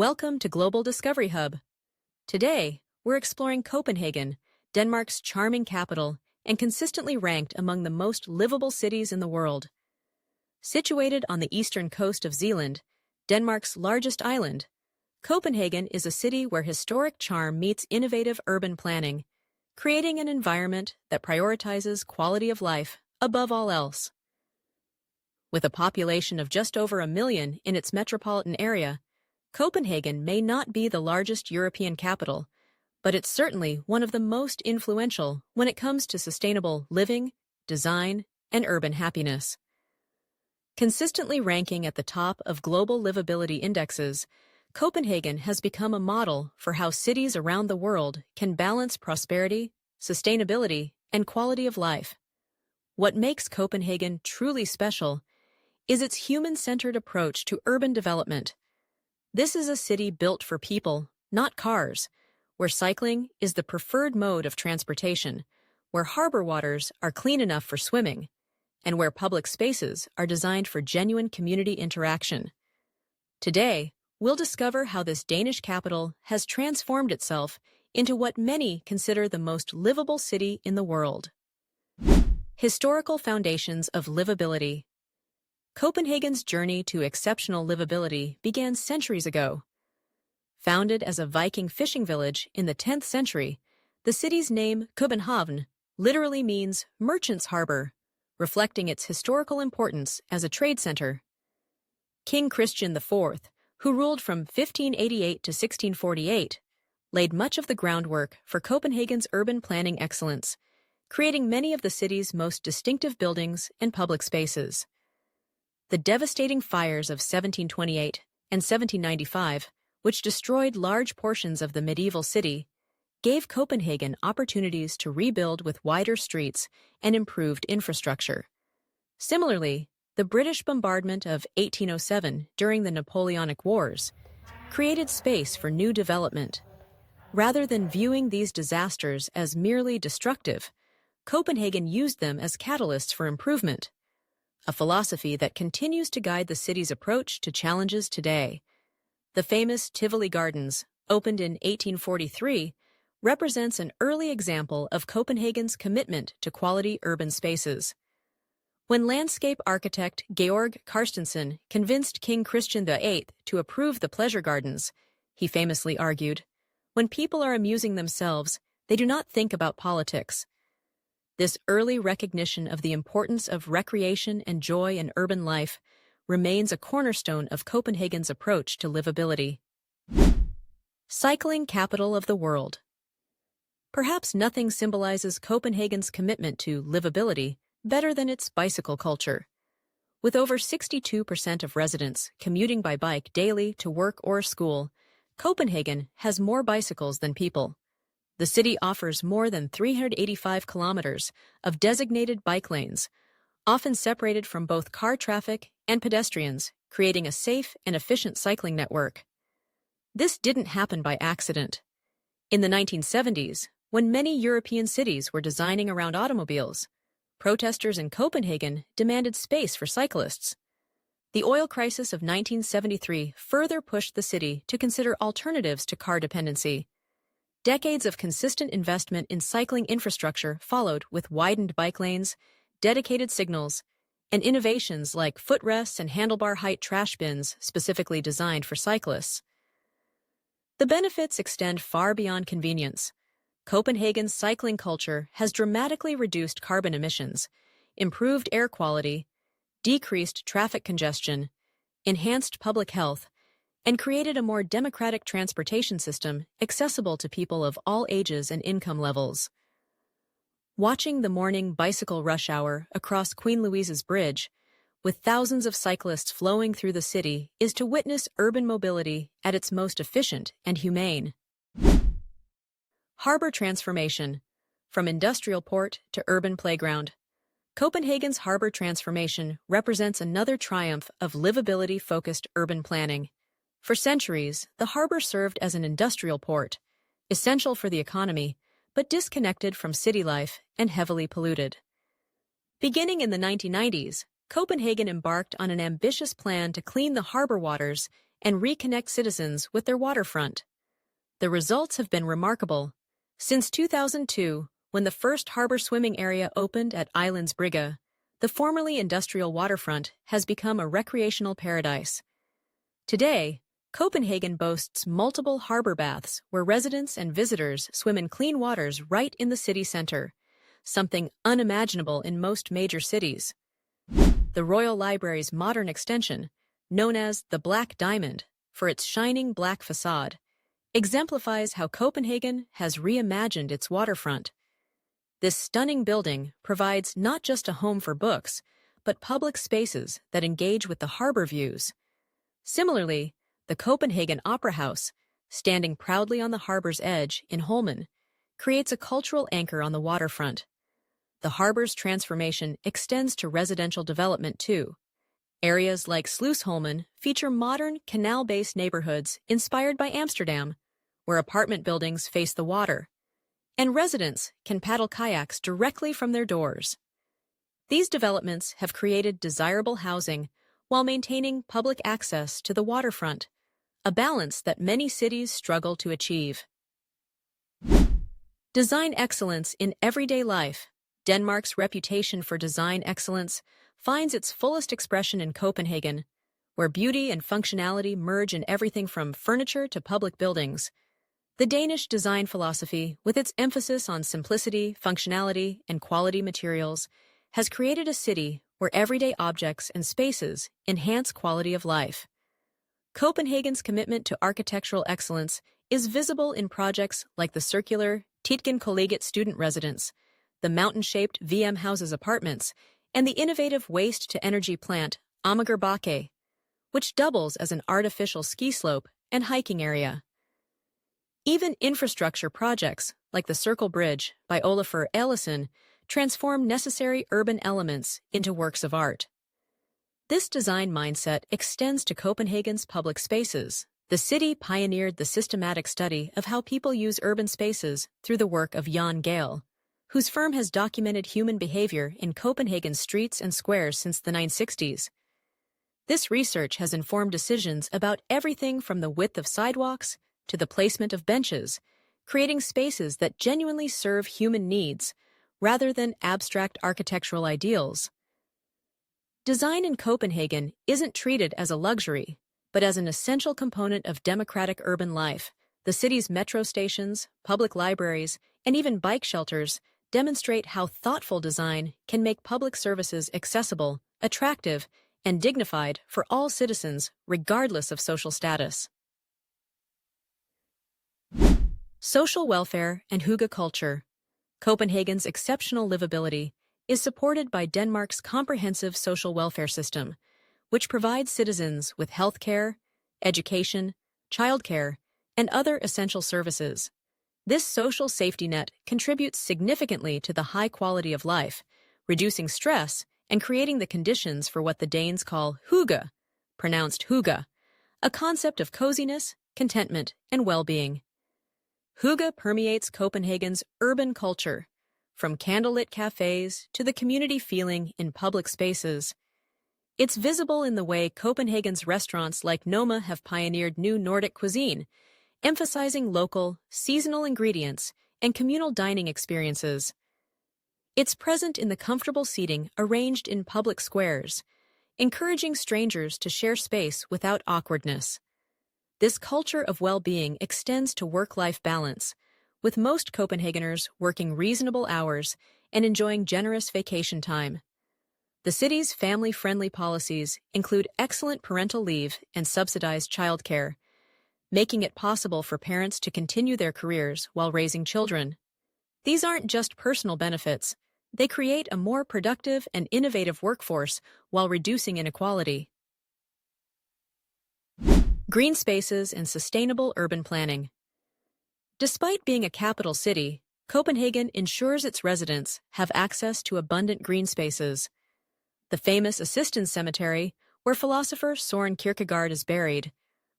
Welcome to Global Discovery Hub. Today, we're exploring Copenhagen, Denmark's charming capital and consistently ranked among the most livable cities in the world. Situated on the eastern coast of Zealand, Denmark's largest island, Copenhagen is a city where historic charm meets innovative urban planning, creating an environment that prioritizes quality of life above all else. With a population of just over 1 million in its metropolitan area, Copenhagen may not be the largest European capital, but it's certainly one of the most influential when it comes to sustainable living, design, and urban happiness. Consistently ranking at the top of global livability indexes, Copenhagen has become a model for how cities around the world can balance prosperity, sustainability, and quality of life. What makes Copenhagen truly special is its human-centered approach to urban development. This is a city built for people, not cars, where cycling is the preferred mode of transportation, where harbor waters are clean enough for swimming, and where public spaces are designed for genuine community interaction. Today, we'll discover how this Danish capital has transformed itself into what many consider the most livable city in the world. Historical foundations of livability. Copenhagen's journey to exceptional livability began centuries ago. Founded as a Viking fishing village in the 10th century, the city's name, Copenhagen, literally means merchant's harbor, reflecting its historical importance as a trade center. King Christian IV, who ruled from 1588 to 1648, laid much of the groundwork for Copenhagen's urban planning excellence, creating many of the city's most distinctive buildings and public spaces. The devastating fires of 1728 and 1795, which destroyed large portions of the medieval city, gave Copenhagen opportunities to rebuild with wider streets and improved infrastructure. Similarly, the British bombardment of 1807 during the Napoleonic Wars created space for new development. Rather than viewing these disasters as merely destructive, Copenhagen used them as catalysts for improvement, a philosophy that continues to guide the city's approach to challenges today. The famous Tivoli Gardens, opened in 1843, represents an early example of Copenhagen's commitment to quality urban spaces. When landscape architect Georg Carstensen convinced King Christian VIII to approve the pleasure gardens, he famously argued, "When people are amusing themselves, they do not think about politics." This early recognition of the importance of recreation and joy in urban life remains a cornerstone of Copenhagen's approach to livability. Cycling capital of the world. Perhaps nothing symbolizes Copenhagen's commitment to livability better than its bicycle culture. With over 62% of residents commuting by bike daily to work or school, Copenhagen has more bicycles than people. The city offers more than 385 kilometers of designated bike lanes, often separated from both car traffic and pedestrians, creating a safe and efficient cycling network. This didn't happen by accident. In the 1970s, when many European cities were designing around automobiles, protesters in Copenhagen demanded space for cyclists. The oil crisis of 1973 further pushed the city to consider alternatives to car dependency. Decades of consistent investment in cycling infrastructure followed with widened bike lanes, dedicated signals, and innovations like footrests and handlebar height trash bins specifically designed for cyclists. The benefits extend far beyond convenience. Copenhagen's cycling culture has dramatically reduced carbon emissions, improved air quality, decreased traffic congestion, enhanced public health, and created a more democratic transportation system accessible to people of all ages and income levels. Watching the morning bicycle rush hour across Queen Louise's Bridge, with thousands of cyclists flowing through the city, is to witness urban mobility at its most efficient and humane. Harbor transformation. From industrial port to urban playground. Copenhagen's harbor transformation represents another triumph of livability-focused urban planning. For centuries, the harbor served as an industrial port, essential for the economy, but disconnected from city life and heavily polluted. Beginning in the 1990s, Copenhagen embarked on an ambitious plan to clean the harbor waters and reconnect citizens with their waterfront. The results have been remarkable. Since 2002, when the first harbor swimming area opened at Islands Brygge, the formerly industrial waterfront has become a recreational paradise. Today, Copenhagen boasts multiple harbor baths where residents and visitors swim in clean waters right in the city center, something unimaginable in most major cities. The Royal Library's modern extension, known as the Black Diamond for its shining black facade, exemplifies how Copenhagen has reimagined its waterfront. This stunning building provides not just a home for books, but public spaces that engage with the harbor views. Similarly, the Copenhagen Opera House, standing proudly on the harbor's edge in Holmen, creates a cultural anchor on the waterfront. The harbor's transformation extends to residential development too. Areas like Sluisholmen feature modern, canal-based neighborhoods inspired by Amsterdam, where apartment buildings face the water, and residents can paddle kayaks directly from their doors. These developments have created desirable housing while maintaining public access to the waterfront, a balance that many cities struggle to achieve. Design excellence in everyday life. Denmark's reputation for design excellence finds its fullest expression in Copenhagen, where beauty and functionality merge in everything from furniture to public buildings. The Danish design philosophy, with its emphasis on simplicity, functionality, and quality materials, has created a city where everyday objects and spaces enhance quality of life. Copenhagen's commitment to architectural excellence is visible in projects like the circular Tietgen Collegiate student residence, the mountain-shaped VM Houses apartments, and the innovative waste-to-energy plant Amager Bakke, which doubles as an artificial ski slope and hiking area. Even infrastructure projects like the Circle Bridge by Olafur Eliasson transform necessary urban elements into works of art. This design mindset extends to Copenhagen's public spaces. The city pioneered the systematic study of how people use urban spaces through the work of Jan Gehl, whose firm has documented human behavior in Copenhagen's streets and squares since the 1960s. This research has informed decisions about everything from the width of sidewalks to the placement of benches, creating spaces that genuinely serve human needs rather than abstract architectural ideals. Design in Copenhagen isn't treated as a luxury, but as an essential component of democratic urban life. The city's metro stations, public libraries, and even bike shelters demonstrate how thoughtful design can make public services accessible, attractive, and dignified for all citizens, regardless of social status. Social welfare and hygge culture. Copenhagen's exceptional livability is supported by Denmark's comprehensive social welfare system, which provides citizens with health care, education, childcare, and other essential services. This social safety net contributes significantly to the high quality of life, reducing stress and creating the conditions for what the Danes call hygge, pronounced hygge, a concept of coziness, contentment, and well-being. Hygge permeates Copenhagen's urban culture, from candlelit cafes to the community feeling in public spaces. It's visible in the way Copenhagen's restaurants like Noma have pioneered new Nordic cuisine, emphasizing local, seasonal ingredients and communal dining experiences. It's present in the comfortable seating arranged in public squares, encouraging strangers to share space without awkwardness. This culture of well-being extends to work-life balance, with most Copenhageners working reasonable hours and enjoying generous vacation time. The city's family-friendly policies include excellent parental leave and subsidized childcare, making it possible for parents to continue their careers while raising children. These aren't just personal benefits. They create a more productive and innovative workforce while reducing inequality. Green spaces and sustainable urban planning. Despite being a capital city, Copenhagen ensures its residents have access to abundant green spaces. The famous Assistens Cemetery, where philosopher Søren Kierkegaard is buried,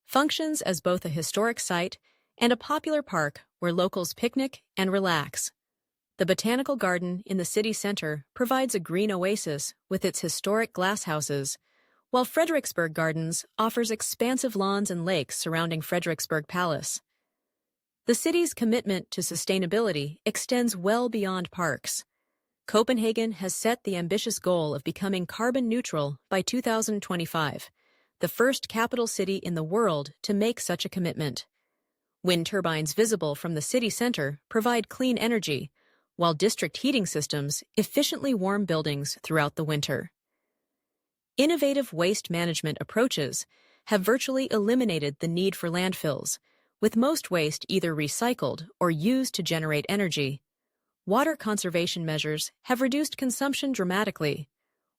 functions as both a historic site and a popular park where locals picnic and relax. The Botanical Garden in the city center provides a green oasis with its historic glasshouses, while Frederiksberg Gardens offers expansive lawns and lakes surrounding Frederiksberg Palace. The city's commitment to sustainability extends well beyond parks. Copenhagen has set the ambitious goal of becoming carbon neutral by 2025, the first capital city in the world to make such a commitment. Wind turbines visible from the city center provide clean energy, while district heating systems efficiently warm buildings throughout the winter. Innovative waste management approaches have virtually eliminated the need for landfills, with most waste either recycled or used to generate energy. Water conservation measures have reduced consumption dramatically,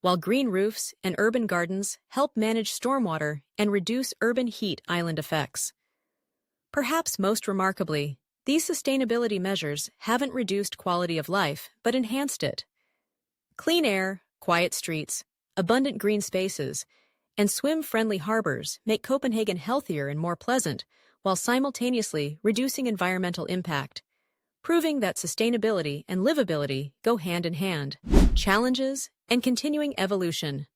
while green roofs and urban gardens help manage stormwater and reduce urban heat island effects. Perhaps most remarkably, these sustainability measures haven't reduced quality of life but enhanced it. Clean air, quiet streets, abundant green spaces, and swim-friendly harbors make Copenhagen healthier and more pleasant, while simultaneously reducing environmental impact, proving that sustainability and livability go hand in hand. Challenges and continuing evolution.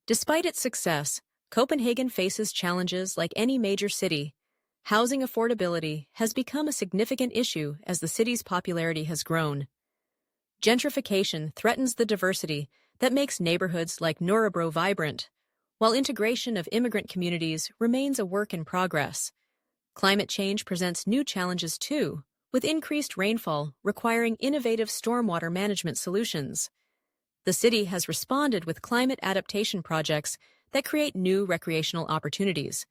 Despite its success, Copenhagen faces challenges like any major city. Housing affordability has become a significant issue as the city's popularity has grown. Gentrification threatens the diversity that makes neighborhoods like Nordhavn vibrant, while integration of immigrant communities remains a work in progress. Climate change presents new challenges too, with increased rainfall requiring innovative stormwater management solutions. The city has responded with climate adaptation projects that create new recreational opportunities,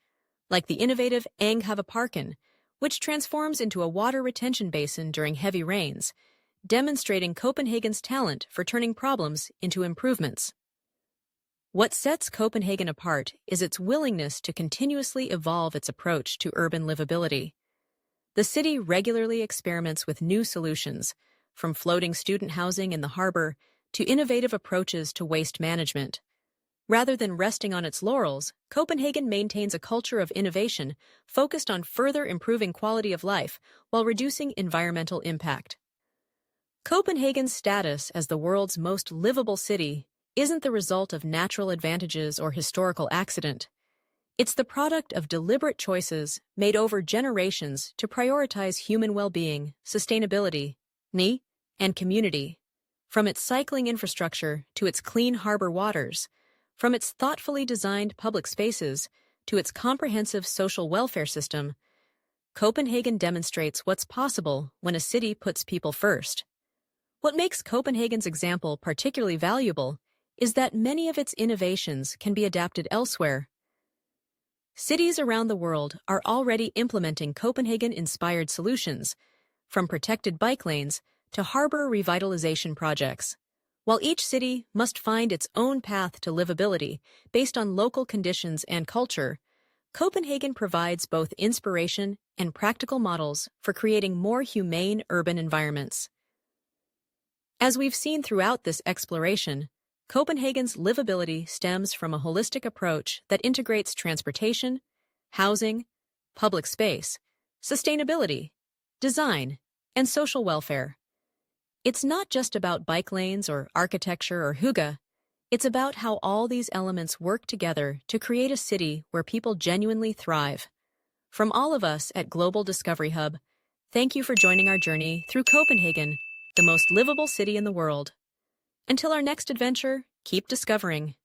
like the innovative Nyhavn, which transforms into a water retention basin during heavy rains, demonstrating Copenhagen's talent for turning problems into improvements. What sets Copenhagen apart is its willingness to continuously evolve its approach to urban livability. The city regularly experiments with new solutions, from floating student housing in the harbor to innovative approaches to waste management. Rather than resting on its laurels, Copenhagen maintains a culture of innovation focused on further improving quality of life while reducing environmental impact. Copenhagen's status as the world's most livable city isn't the result of natural advantages or historical accident. It's the product of deliberate choices made over generations to prioritize human well-being, sustainability, and community. From its cycling infrastructure to its clean harbor waters, from its thoughtfully designed public spaces to its comprehensive social welfare system, Copenhagen demonstrates what's possible when a city puts people first. What makes Copenhagen's example particularly valuable is that many of its innovations can be adapted elsewhere. Cities around the world are already implementing Copenhagen-inspired solutions, from protected bike lanes to harbor revitalization projects. While each city must find its own path to livability based on local conditions and culture, Copenhagen provides both inspiration and practical models for creating more humane urban environments. As we've seen throughout this exploration, Copenhagen's livability stems from a holistic approach that integrates transportation, housing, public space, sustainability, design, and social welfare. It's not just about bike lanes or architecture or hygge. It's about how all these elements work together to create a city where people genuinely thrive. From all of us at Global Discovery Hub, thank you for joining our journey through Copenhagen, the most livable city in the world. Until our next adventure, keep discovering.